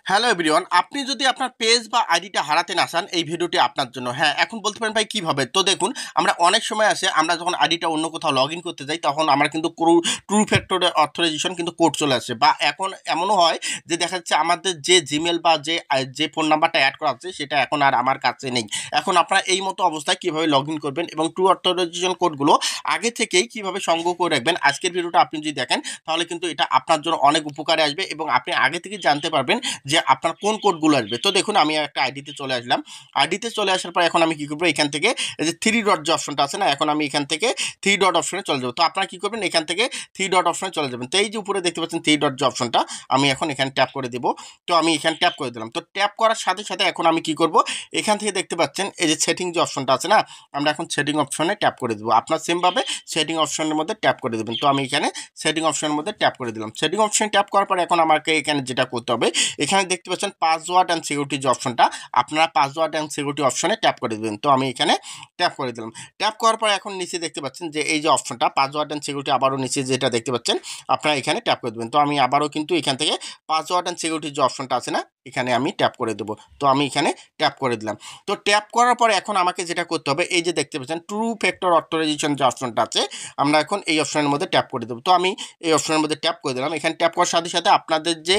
Hello everyone, আপনি যদি আপনার পেজ বা আইডিটা হারাতে না চান, এই ভিডিওটি আপনার জন্য। হ্যাঁ, এখন বলতে পারেন ভাই কীভাবে। তো দেখুন, আমরা অনেক সময় আসে আমরা যখন আইডিটা অন্য কোথাও লগ ইন করতে যাই, তখন আমরা কিন্তু ট্রু ফ্যাক্টর অথরাইজেশন কিন্তু কোড চলে আসে। বা এখন এমনও হয় যে দেখা যাচ্ছে আমাদের যে জিমেল বা যে ফোন নাম্বারটা অ্যাড করা আছে সেটা এখন আর আমার কাছে নেই। এখন আপনারা এই মতো অবস্থায় কীভাবে লগ ইন করবেন এবং ট্রু অথরাইজেশন কোডগুলো আগে থেকেই কীভাবে সংগ্রহ করে রাখবেন, আজকের ভিডিওটা আপনি যদি দেখেন তাহলে কিন্তু এটা আপনার জন্য অনেক উপকারে আসবে এবং আপনি আগে থেকে জানতে পারবেন যে আপনার কোন কোডগুলো আসবে। তো দেখুন, আমি একটা আইডিতে চলে আসলাম। আইডিতে চলে আসার পর এখন আমি কি করবো, এখান থেকে এই যে থ্রি ডট যে অপশনটা আছে না, এখন আমি এখান থেকে থ্রি ডট অপশনে চলে যাবো। তো আপনারা কি করবেন, এখান থেকে থ্রি ডট অপশনে চলে যাবেন। তো এই যে উপরে দেখতে পাচ্ছেন থ্রি ডট যে অপশনটা, আমি এখন এখানে ট্যাপ করে দেবো। তো আমি এখানে ট্যাপ করে দিলাম। তো ট্যাপ করার সাথে সাথে এখন আমি কি করব, এখান থেকে দেখতে পাচ্ছেন এই যে সেটিং যে অপশনটা আছে না, আমরা এখন সেটিং অপশনে ট্যাপ করে দেবো। আপনার সেমভাবে সেটিং অপশনের মধ্যে ট্যাপ করে দেবেন। তো আমি এখানে সেটিং অপশনের মধ্যে ট্যাপ করে দিলাম। সেটিং অপশনে ট্যাপ করার পর এখন আমাকে এখানে যেটা করতে হবে, এখানে দেখতে পাচ্ছেন পাসওয়ার্ড অ্যান্ড সিকিউরিটি যে অপশনটা, আপনারা পাসওয়ার্ড অ্যান্ড সিকিউরিটি অপশনে ট্যাপ করে দেবেন। তো আমি এখানে ট্যাপ করে দিলাম। ট্যাপ করার পর এখন নিচে দেখতে পাচ্ছেন যে এই যে অপশনটা পাসওয়ার্ড অ্যান্ড সিকিউরিটি, আবারও নিচে যেটা দেখতে পাচ্ছেন আপনারা এখানে ট্যাপ করে দেবেন। তো আমি আবারও কিন্তু এখান থেকে পাসওয়ার্ড অ্যান্ড সিকিউরিটির যে অপশনটা আছে না, এখানে আমি ট্যাপ করে দেবো। তো আমি এখানে ট্যাপ করে দিলাম। তো ট্যাপ করার পর এখন আমাকে যেটা করতে হবে, এই যে দেখতে পাচ্ছেন ট্রু ফ্যাক্টর অথরাইজেশন যে অপশনটা আছে, আমরা এখন এই অপশনের মধ্যে ট্যাপ করে দেবো। তো আমি এই অপশনের মধ্যে ট্যাপ করে দিলাম। এখানে ট্যাপ করার সাথে সাথে আপনাদের যে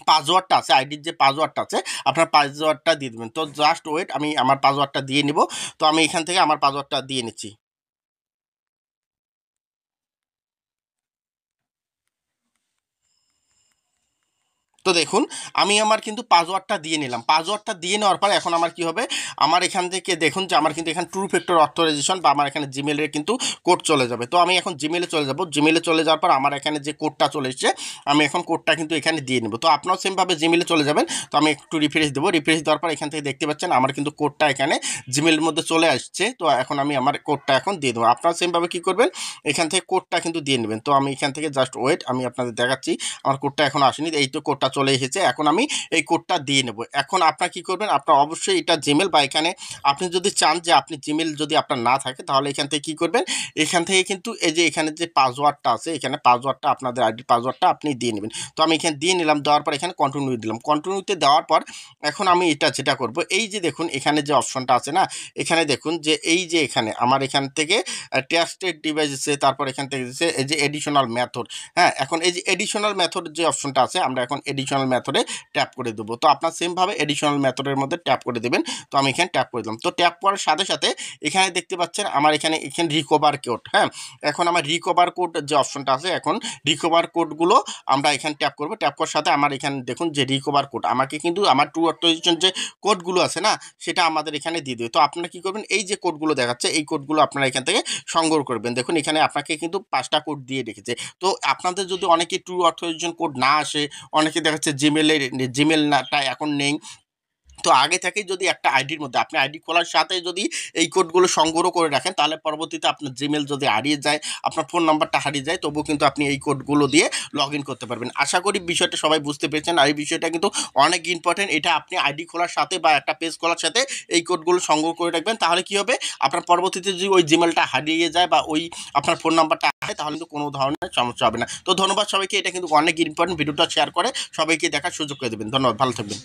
পাসওয়ার্ডটা আছে, আইডির যে পাসওয়ার্ডটা আছে, আপনার পাসওয়ার্ডটা দিয়ে দেবেন। তো জাস্ট ওয়েট, আমি আমার পাসওয়ার্ডটা দিয়ে নিব। তো আমি এখান থেকে আমার পাসওয়ার্ডটা দিয়ে নিচ্ছি। তো দেখুন, আমি আমার কিন্তু পাসওয়ার্ডটা দিয়ে নিলাম। পাসওয়ার্ডটা দিয়ে নেওয়ার পর এখন আমার কি হবে, আমার এখান থেকে দেখুন যে আমার কিন্তু এখানে ট্রু ফ্যাক্টর অথরাইজেশন বা আমার এখানে জিমেলের কিন্তু কোড চলে যাবে। তো আমি এখন জিমেলে চলে যাব। জিমেলে চলে যাওয়ার পর আমার এখানে যে কোডটা চলে এসেছে, আমি এখন কোডটা কিন্তু এখানে দিয়ে নেব। তো আপনারাও সেমভাবে জিমেলে চলে যাবেন। তো আমি একটু রিফ্রেশ দেবো। রিফ্রেশ দেওয়ার পর এখান থেকে দেখতে পাচ্ছেন আমার কিন্তু কোডটা এখানে জিমেলের মধ্যে চলে আসছে। তো এখন আমি আমার কোডটা এখন দিয়ে দেবো। আপনারা সেমভাবে কী করবেন, এখান থেকে কোডটা কিন্তু দিয়ে নেবেন। তো আমি এখান থেকে জাস্ট ওয়েট, আমি আপনাদের দেখাচ্ছি। আমার কোডটা এখন আসেনি, এই তো কোডটা চলে এসেছে। এখন আমি এই কোডটা দিয়ে নেব। এখন আপনারা কি করবেন, আপনার অবশ্যই এটা জিমেল বা এখানে আপনি যদি চান যে আপনি জিমেল যদি আপনার না থাকে, তাহলে এখান থেকে কি করবেন, এখান থেকে কিন্তু এই যে এখানে যে পাসওয়ার্ডটা আছে, এখানে পাসওয়ার্ডটা আপনাদের আইডির পাসওয়ার্ডটা আপনি দিয়ে নেবেন। তো আমি এখানে দিয়ে নিলাম। দেওয়ার পর এখানে কন্টিনিউ দিলাম। কন্টিনিউতে দেওয়ার পর এখন আমি এটা যেটা করব, এই যে দেখুন এখানে যে অপশনটা আছে না, এখানে দেখুন যে এই যে এখানে আমার এখান থেকে ট্রাস্টেড ডিভাইসে, তারপর এখান থেকে এই যে এডিশনাল মেথড। হ্যাঁ, এখন এই যে এডিশনাল মেথড যে অপশনটা আছে, আমরা এখন এডিশনাল মেথডে ট্যাপ করে দেবো। তো আপনার সেমভাবে এডিশনাল মেথডের মধ্যে ট্যাপ করে দেবেন। তো আমি এখানে ট্যাপ করে দিলাম। তো ট্যাপ করার সাথে সাথে এখানে দেখতে পাচ্ছেন আমার এখানে রিকভার কোড। হ্যাঁ, এখন আমার রিকভার কোড যে অপশনটা আছে, এখন রিকভার কোডগুলো আমরা এখানে ট্যাপ করবো। ট্যাপ করার সাথে আমার এখানে দেখুন যে রিকভার কোড আমাকে কিন্তু আমার ট্রু অথরাইজেশন যে কোডগুলো আছে না, সেটা আমাদের এখানে দিয়ে দেবে। তো আপনারা কী করবেন, এই যে কোডগুলো দেখাচ্ছে, এই কোডগুলো আপনারা এখান থেকে সংগ্রহ করবেন। দেখুন এখানে আপনাকে কিন্তু 5টা কোড দিয়ে রেখেছে। তো আপনাদের যদি অনেকে ট্রু অথরাইজেশন কোড না আসে, অনেকে দেখাচ্ছে জিমেলটা এখন নেই, তো আগে থেকেই যদি একটা আইডির মধ্যে আপনি আইডি খোলার সাথে যদি এই কোডগুলো সংগ্রহ করে রাখেন, তাহলে পরবর্তীতে আপনার জিমেল যদি হারিয়ে যায়, আপনার ফোন নাম্বারটা হারিয়ে যায়, তবুও কিন্তু আপনি এই কোডগুলো দিয়ে লগ ইন করতে পারবেন। আশা করি বিষয়টা সবাই বুঝতে পেরেছেন। আর এই বিষয়টা কিন্তু অনেক ইম্পর্টেন্ট। এটা আপনি আইডি খোলার সাথে বা একটা পেজ খোলার সাথে এই কোডগুলো সংগ্রহ করে রাখবেন। তাহলে কি হবে, আপনার পরবর্তীতে যদি ওই জিমেলটা হারিয়ে যায় বা ওই আপনার ফোন নাম্বারটা হারায়, তাহলে কিন্তু কোনো ধরনের সমস্যা হবে না। তো ধন্যবাদ সবাইকে। এটা কিন্তু অনেক ইম্পর্টেন্ট। ভিডিওটা শেয়ার করে সবাইকে দেখার সুযোগ করে দেবেন। ধন্যবাদ, ভালো থাকবেন।